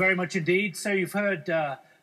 very much indeed. So you've heard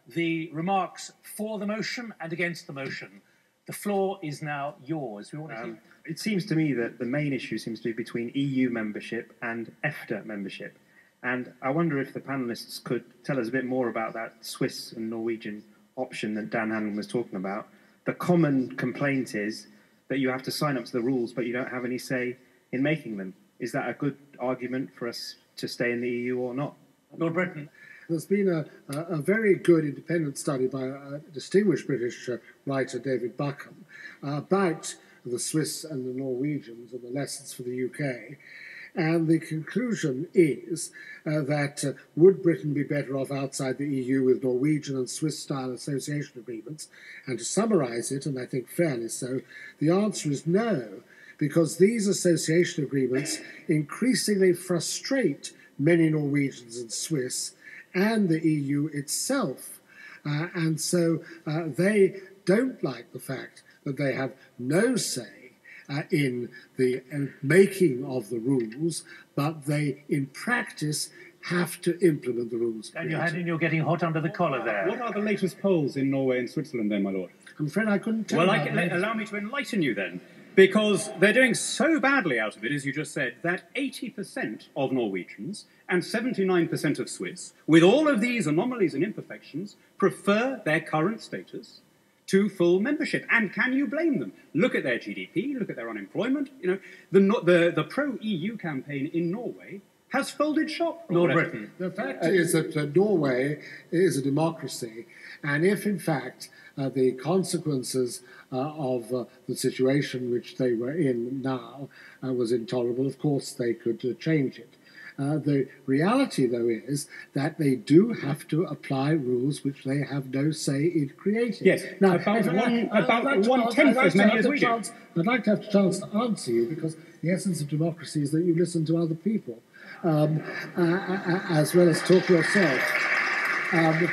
the remarks for the motion and against the motion. The floor is now yours. We want to It seems to me that the main issue seems to be between EU membership and EFTA membership. And I wonder if the panellists could tell us a bit more about that Swiss and Norwegian option that Dan Hanlon was talking about. The common complaint is that you have to sign up to the rules, but you don't have any say in making them. Is that a good argument for us to stay in the EU or not? Lord Britton. There's been a very good independent study by a distinguished British writer, David Buckham, about the Swiss and the Norwegians and the lessons for the UK. And the conclusion is that would Britain be better off outside the EU with Norwegian and Swiss-style association agreements? And to summarise it, and I think fairly so, the answer is no, because these association agreements increasingly frustrate many Norwegians and Swiss and the EU itself. And so they don't like the fact that they have no say in the making of the rules, but they, in practice, have to implement the rules. And you're getting hot under the collar there. What are the latest polls in Norway and Switzerland then, my lord? I'm afraid I couldn't tell you. Well, allow me to enlighten you then, because they're doing so badly out of it, as you just said, that 80% of Norwegians and 79% of Swiss, with all of these anomalies and imperfections, prefer their current status to full membership. And can you blame them? Look at their GDP, look at their unemployment. You know, the pro-EU campaign in Norway has folded shop. Lord Britton. The fact is that Norway is a democracy, and if in fact the consequences of the situation which they were in now was intolerable, of course they could change it. The reality, though, is that they do have to apply rules which they have no say in creating. Yes, now, about one-tenth as many as we do. I'd like to have a chance to answer you, because the essence of democracy is that you listen to other people, as well as talk yourself. And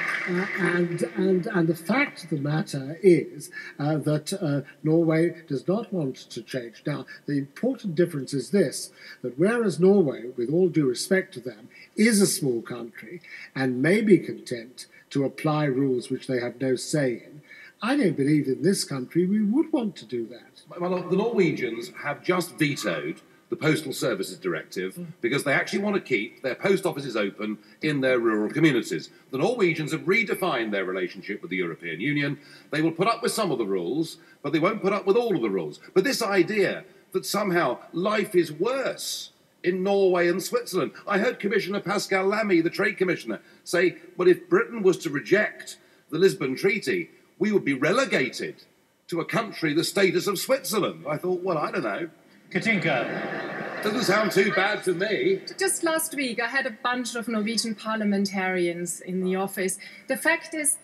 the fact of the matter is that Norway does not want to change. Now, the important difference is this, that whereas Norway, with all due respect to them, is a small country and may be content to apply rules which they have no say in, I don't believe in this country we would want to do that. Well, the Norwegians have just vetoed the Postal Services Directive because they actually want to keep their post offices open in their rural communities. The Norwegians have redefined their relationship with the European Union. They will put up with some of the rules, but they won't put up with all of the rules. But this idea that somehow life is worse in Norway and Switzerland. I heard Commissioner Pascal Lamy, the Trade Commissioner, say, well, if Britain was to reject the Lisbon Treaty, we would be relegated to a country the status of Switzerland. I thought, well, I don't know. Katinka. Doesn't sound too bad to me. Just last week, I had a bunch of Norwegian parliamentarians in the office. The fact is,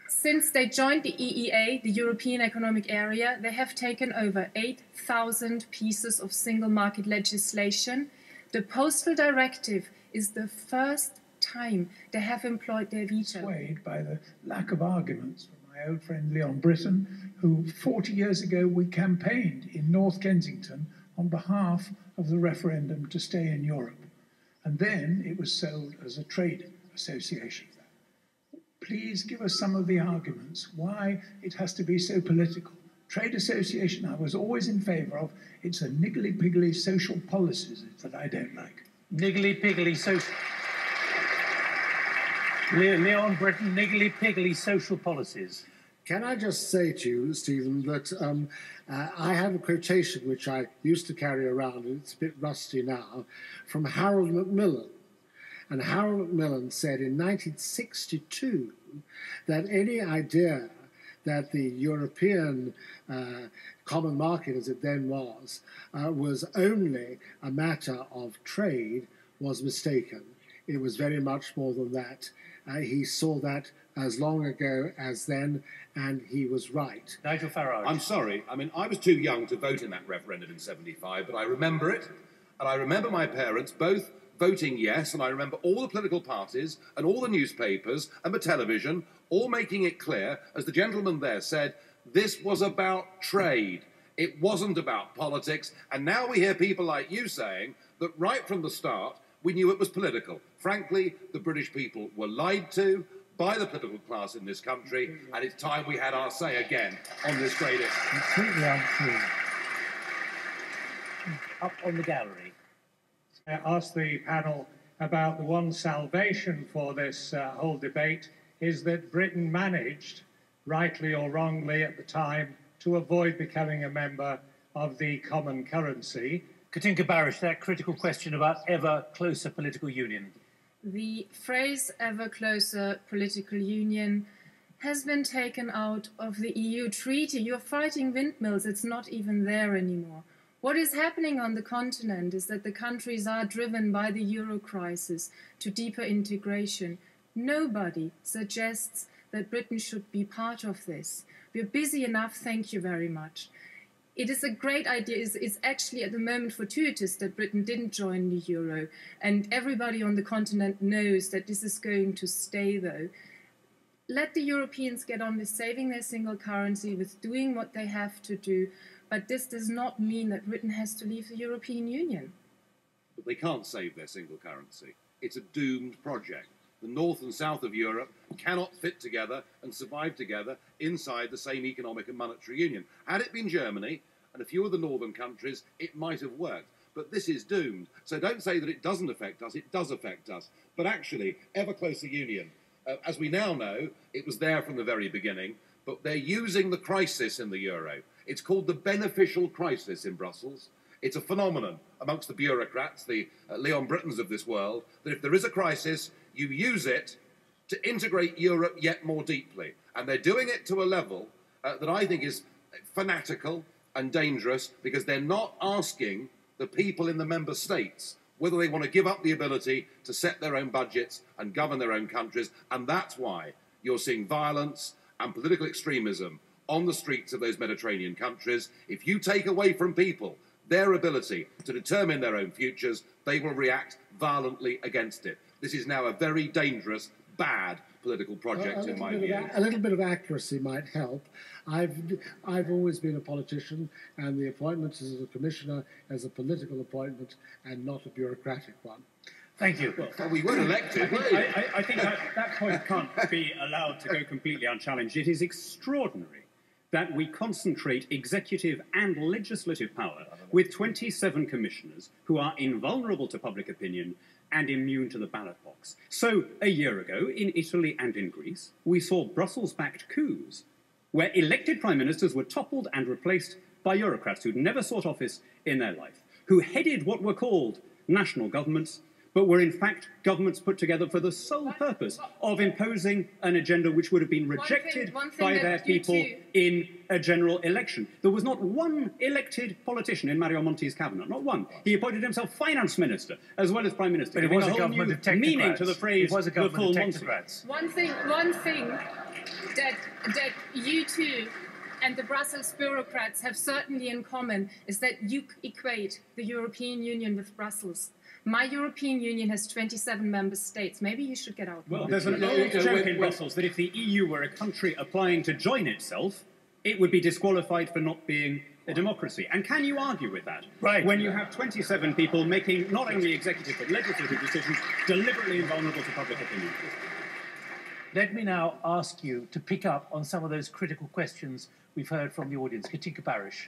since they joined the EEA, the European Economic Area, they have taken over 8,000 pieces of single market legislation. The Postal Directive is the first time they have employed their veto. Swayed by the lack of arguments from my old friend Leon Britton, who 40 years ago we campaigned in North Kensington on behalf of the referendum to stay in Europe. And then it was sold as a trade association. Please give us some of the arguments why it has to be so political. Trade association I was always in favour of. It's a niggly-piggly social policies that I don't like. Niggly-piggly social... Leon Britton, niggly-piggly social policies. Can I just say to you, Stephen, that I have a quotation which I used to carry around, and it's a bit rusty now, from Harold Macmillan. And Harold Macmillan said in 1962 that any idea that the European common market, as it then was only a matter of trade was mistaken. It was very much more than that. He saw that as long ago as then, and he was right. Nigel Farage. I'm sorry. I mean, I was too young to vote in that referendum in '75, but I remember it, and I remember my parents both voting yes, and I remember all the political parties and all the newspapers and the television all making it clear, as the gentleman there said, this was about trade. It wasn't about politics. And now we hear people like you saying that right from the start, We knew it was political. Frankly, the British people were lied to by the political class in this country, and it's time we had our say again on this great issue. Completely untrue. Up on the gallery. I asked the panel about the one salvation for this whole debate is that Britain managed, rightly or wrongly at the time, to avoid becoming a member of the common currency. Katinka Barish, that critical question about ever closer political union. The phrase ever closer political union has been taken out of the EU treaty. You're fighting windmills, it's not even there anymore. What is happening on the continent is that the countries are driven by the euro crisis to deeper integration. Nobody suggests that Britain should be part of this. We're busy enough, thank you very much. It is a great idea. It's actually at the moment fortuitous that Britain didn't join the euro, and everybody on the continent knows that this is going to stay, though. Let the Europeans get on with saving their single currency, with doing what they have to do, but this does not mean that Britain has to leave the European Union. But they can't save their single currency. It's a doomed project. The north and south of Europe cannot fit together and survive together inside the same economic and monetary union. Had it been Germany and a few of the northern countries, it might have worked. But this is doomed. So don't say that it doesn't affect us. It does affect us. But actually, ever closer union. As we now know, it was there from the very beginning, but they're using the crisis in the euro. It's called the beneficial crisis in Brussels. It's a phenomenon amongst the bureaucrats, the Leon Britons of this world, that if there is a crisis, you use it to integrate Europe yet more deeply. And they're doing it to a level that I think is fanatical and dangerous, because they're not asking the people in the member states whether they want to give up the ability to set their own budgets and govern their own countries. And that's why you're seeing violence and political extremism on the streets of those Mediterranean countries. If you take away from people their ability to determine their own futures, they will react violently against it. This is now a very dangerous, bad political project, in my view. A little bit of accuracy might help. I've always been a politician, and the appointment as a commissioner is a political appointment and not a bureaucratic one. Thank you. Well, we weren't elected. I think that point can't be allowed to go completely unchallenged. It is extraordinary that we concentrate executive and legislative power with 27 commissioners who are invulnerable to public opinion and immune to the ballot box. So, a year ago, in Italy and in Greece, we saw Brussels-backed coups where elected prime ministers were toppled and replaced by bureaucrats who'd never sought office in their life, who headed what were called national governments, but were in fact governments put together for the sole purpose of imposing an agenda which would have been rejected by their people in a general election. There was not one elected politician in Mario Monti's cabinet, not one. He appointed himself finance minister as well as prime minister. But it was a government of technocrats. Meaning to the phrase, it was a government of technocrats. One thing that you two and the Brussels bureaucrats have certainly in common is that you equate the European Union with Brussels. My European Union has 27 member states. Maybe you should get out. Well, there's an old joke in Brussels that if the EU were a country applying to join itself, it would be disqualified for not being a democracy. And can you argue with that? Right. When you have 27 people making not only executive but legislative decisions deliberately invulnerable to public opinion. Let me now ask you to pick up on some of those critical questions we've heard from the audience. Katinka Barish.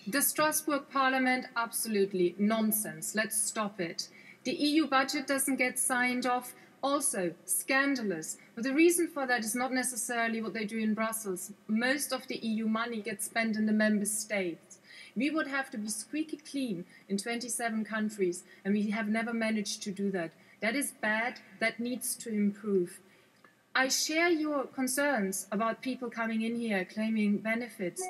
The Strasbourg Parliament, absolutely nonsense. Let's stop it. The EU budget doesn't get signed off. Also, scandalous. But the reason for that is not necessarily what they do in Brussels. Most of the EU money gets spent in the member states. We would have to be squeaky clean in 27 countries, and we have never managed to do that. That is bad. That needs to improve. I share your concerns about people coming in here claiming benefits.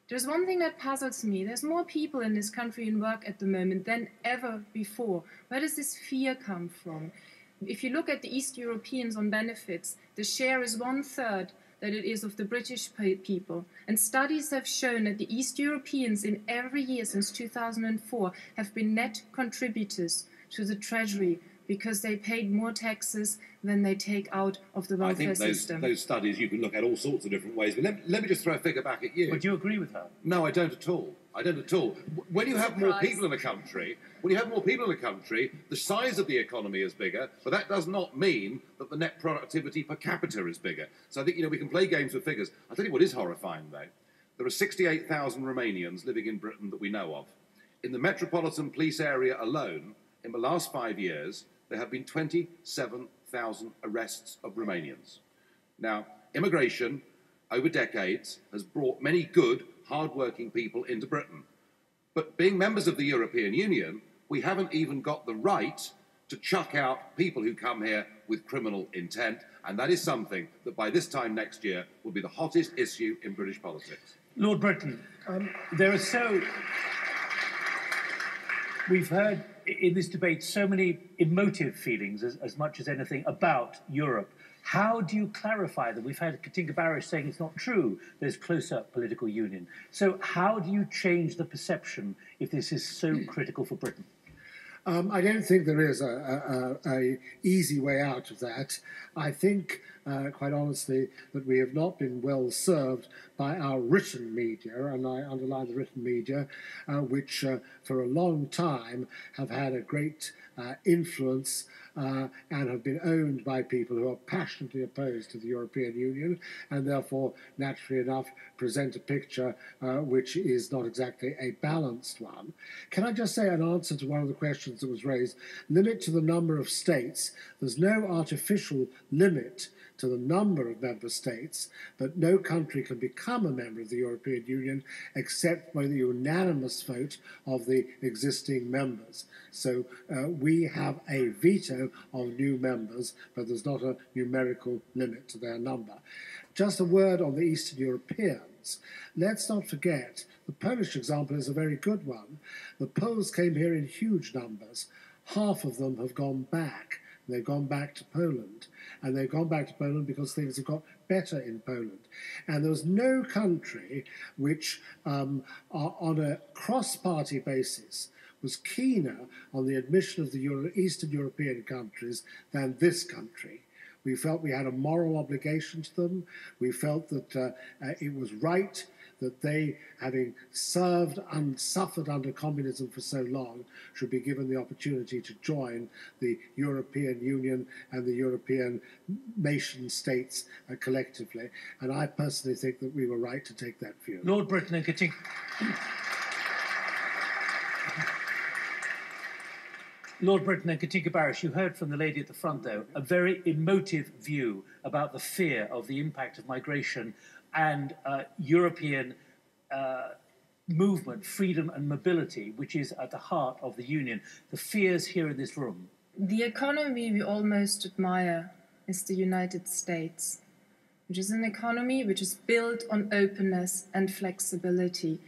There's one thing that puzzles me. There's more people in this country in work at the moment than ever before. Where does this fear come from? If you look at the East Europeans on benefits, the share is 1/3 that it is of the British people. And studies have shown that the East Europeans in every year since 2004 have been net contributors to the Treasury because they paid more taxes than they take out of the welfare system. Those studies you can look at all sorts of different ways. But let me just throw a figure back at you. Would you agree with her? No, I don't at all. I don't at all. When you have more people in a country, the size of the economy is bigger, but that does not mean that the net productivity per capita is bigger. So I think, we can play games with figures. I'll tell you what is horrifying, though. There are 68,000 Romanians living in Britain that we know of. In the Metropolitan Police area alone, in the last 5 years, there have been 27,000 arrests of Romanians. Now, immigration, over decades, has brought many good, hard-working people into Britain. But being members of the European Union, we haven't even got the right to chuck out people who come here with criminal intent, and that is something that by this time next year will be the hottest issue in British politics. Lord Britton, we've heard in this debate so many emotive feelings as much as anything about Europe. How do you clarify them? We've had Katinka Barrish saying it's not true, there's closer political union. So how do you change the perception if this is so critical for Britain? I don't think there is a easy way out of that. I think, quite honestly, that we have not been well served by our written media, and I underline the written media, which for a long time have had a great influence and have been owned by people who are passionately opposed to the European Union, and therefore, naturally enough, present a picture which is not exactly a balanced one. Can I just say, in answer to one of the questions that was raised, limit to the number of states. There's no artificial limit to the number of member states, but no country can become a member of the European Union except by the unanimous vote of the existing members. So we have a veto of new members, but there's not a numerical limit to their number. Just a word on the Eastern Europeans. Let's not forget, the Polish example is a very good one. The Poles came here in huge numbers. Half of them have gone back. They've gone back to Poland. And they've gone back to Poland because things have got better in Poland. And there's no country which, on a cross-party basis, was keener on the admission of the Eastern European countries than this country. We felt we had a moral obligation to them. We felt that it was right that they, having served and suffered under communism for so long, should be given the opportunity to join the European Union and the European nation states collectively. And I personally think that we were right to take that view. Lord Britton and Katinka. Lord Britton and Katinka Barrish, you heard from the lady at the front, though, a very emotive view about the fear of the impact of migration and European movement, freedom and mobility, which is at the heart of the Union. The fears here in this room. The economy we all most admire is the United States, which is an economy which is built on openness and flexibility.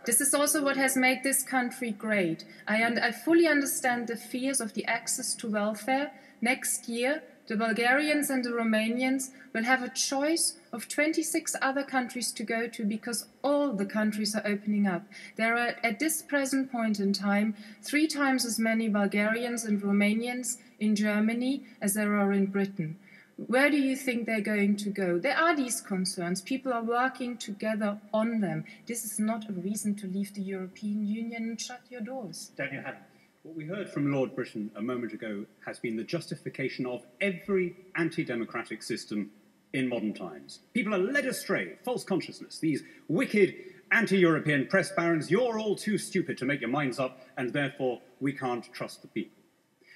This is also what has made this country great. I fully understand the fears of the access to welfare. Next year, the Bulgarians and the Romanians will have a choice of 26 other countries to go to because all the countries are opening up. There are, at this present point in time, 3 times as many Bulgarians and Romanians in Germany as there are in Britain. Where do you think they're going to go? There are these concerns. People are working together on them. This is not a reason to leave the European Union and shut your doors. Daniel Hannan. What we heard from Lord Britton a moment ago has been the justification of every anti-democratic system in modern times. People are led astray, false consciousness, these wicked anti-European press barons, you're all too stupid to make your minds up, and therefore we can't trust the people.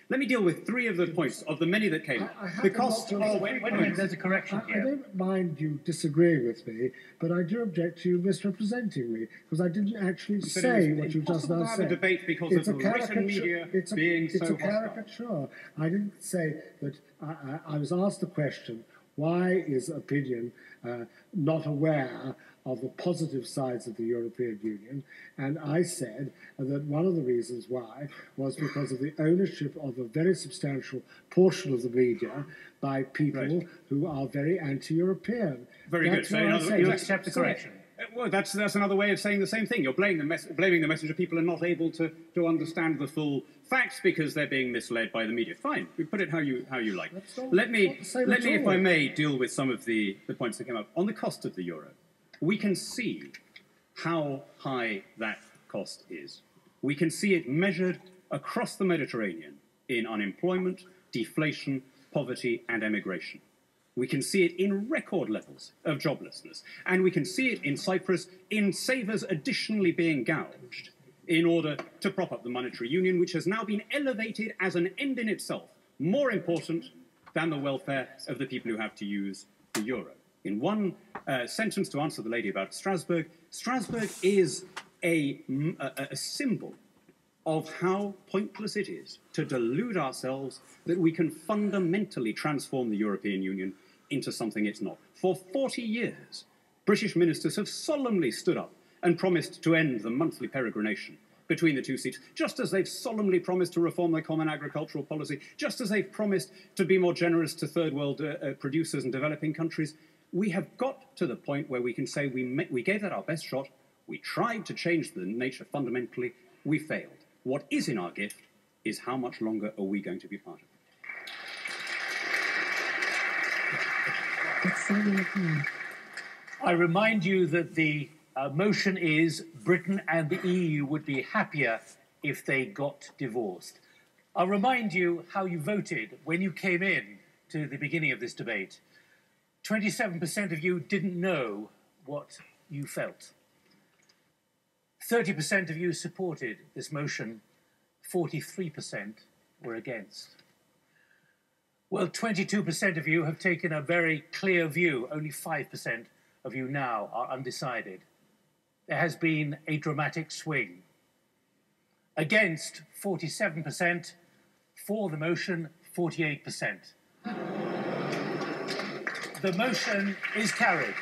Let me deal with 3 of the points of the many that came. Wait a minute, there's a correction here. I don't mind you disagreeing with me, but I do object to you misrepresenting me, because I didn't actually say what you just now said. It's a debate because of the written media being so hostile. It's a caricature. I didn't say that. I was asked the question, why is opinion not aware of the positive sides of the European Union? And I said that one of the reasons why was because of the ownership of a very substantial portion of the media by people who are very anti-European. Very That's good. So what I say. You accept the correction. Well, that's another way of saying the same thing. You're blaming the messenger. People are not able to understand the full facts because they're being misled by the media. Fine, we put it how you like. Let me, if I may, deal with some of the points that came up. On the cost of the euro, we can see how high that cost is. We can see it measured across the Mediterranean in unemployment, deflation, poverty, and emigration. We can see it in record levels of joblessness. And we can see it in Cyprus in savers additionally being gouged in order to prop up the monetary union, which has now been elevated as an end in itself, more important than the welfare of the people who have to use the euro. In one sentence to answer the lady about Strasbourg, Strasbourg is a symbol of how pointless it is to delude ourselves that we can fundamentally transform the European Union into something it's not. For 40 years, British ministers have solemnly stood up and promised to end the monthly peregrination between the two seats, just as they've solemnly promised to reform their common agricultural policy, just as they've promised to be more generous to third world producers and developing countries. We have got to the point where we can say we gave that our best shot, we tried to change the nature fundamentally, we failed. What is in our gift is how much longer are we going to be part of it? I remind you that the motion is Britain and the EU would be happier if they got divorced. I'll remind you how you voted when you came in to the beginning of this debate. 27% of you didn't know what you felt. 30% of you supported this motion, 43% were against. Well, 22% of you have taken a very clear view. Only 5% of you now are undecided. There has been a dramatic swing. Against, 47%. For the motion, 48%. The motion is carried.